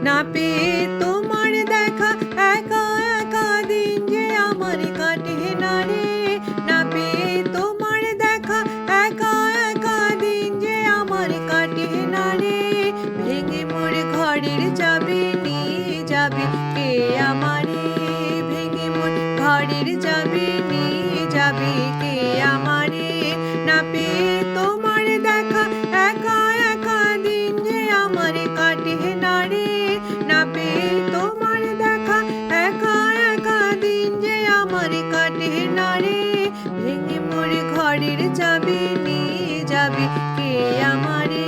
না পেয়ে তোমার দেখা একা একা দিন যে আমার কাটে না রে। না পেয়ে তোমার দেখা একা একা দিন যে আমার কাটে না রে। ভেঙে মোর ঘরের চাবি নিয়ে যাবে কে আমারে। ভেঙে মোর ঘরের চাবি নিয়ে যাবে কে আমারে। না পেয়ে তোমার দেখা একা একা দিন যে আমার কাটে না রে। না পেয়ে তোমার দেখা একা একা দিন যে আমার কাটে না রে। ভেঙে মোর ঘরের চাবি নিয়ে যাবে কে আমারে।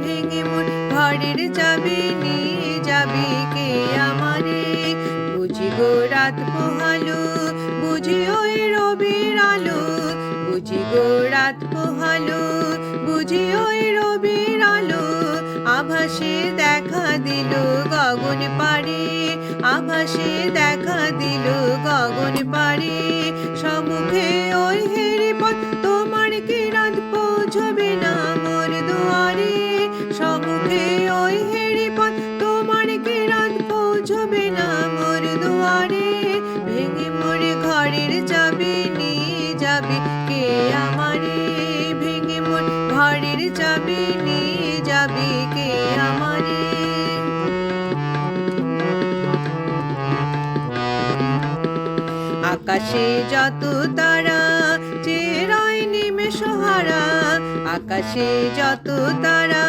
ভেঙে মোর ঘরের চাবি নিয়ে যাবে কে আমারে। বুঝি গো রাত পোহালো, বুঝি ওই রবির আলো। বুঝি গো রাত পোহালো, বুঝি ওই রবির আলো। আভাসে দেখা দিল গগন পারে। আভাসে দেখা দিল গগন পারে। সম্মুখে ওই হেরি পথ তোমার কি রাত পৌঁছবে না মোর দুয়ারে। সম্মুখে ওই হেরি পথ তোমার কি রাত পৌঁছবে না মোর দুয়ারে। ভেঙে মোর ঘরের চাবি নিয়ে যাবে কে আমারে। ভেঙে মোর ঘরের চাবি নিয়ে যাবে কে আমারে। আকাশে যত তারা চেয়ে রয় নিমেষ হারা। আকাশে যত তারা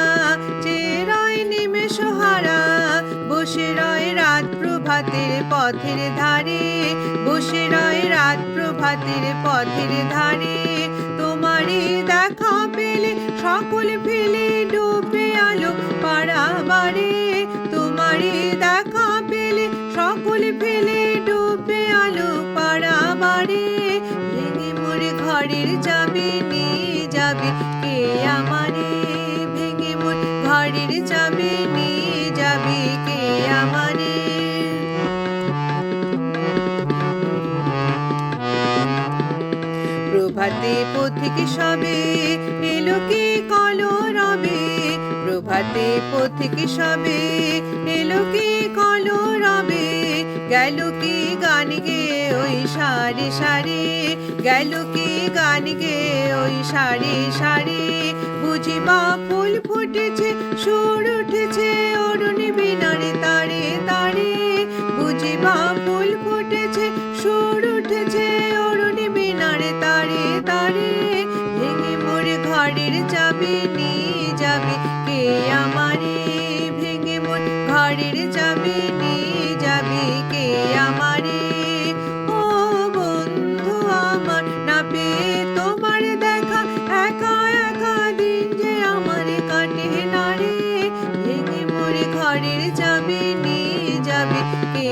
চেয়ে রয় নিমেষ হারা। বসে রয় রাত প্রভাতের পথের ধারে। বসে রয় রাত প্রভাতের পথের ধারে। তোমারই দেখা পেলে সকল ফেলে ডুবে আলো পাড়াবারে। তোমারই দেখা পেলে সকল ফেলে ডুবে আলো পাড়াবারে। ভেঙে মোর ঘরের চাবি নিয়ে যাবে কে আমারে। ভেঙে মোর ঘরের চাবি নিয়ে যাবে কে আমারে। প্রভাতে পথিক সবে এলো কি কলরবে। প্রভাতে পথিক সবে এলো কি কলরবে। গেল কি গান গে ওই সারে সারে। গেল কি গান গে ওই সারে সারে। বুঝি বা ফুল ফুটেছে সুর উঠেছে অরুণ বিনারে তারে তারে। বুঝি বা ফুল ফুটেছে সুর উঠেছে অরুণ বিনারে তারে তারে। ভেঙে মোর ঘরের চাবি নিয়ে যাবে কে আমারে। ভেঙে মোর ঘরের চাবি নিয়ে যাবে কে আমারে। ও বন্ধু আমার না পেয়ে তোমার দেখা একা একা দিন যে আমার কাটে না রে। ভেঙে মোর ঘরের চাবি নিয়ে যাবে কে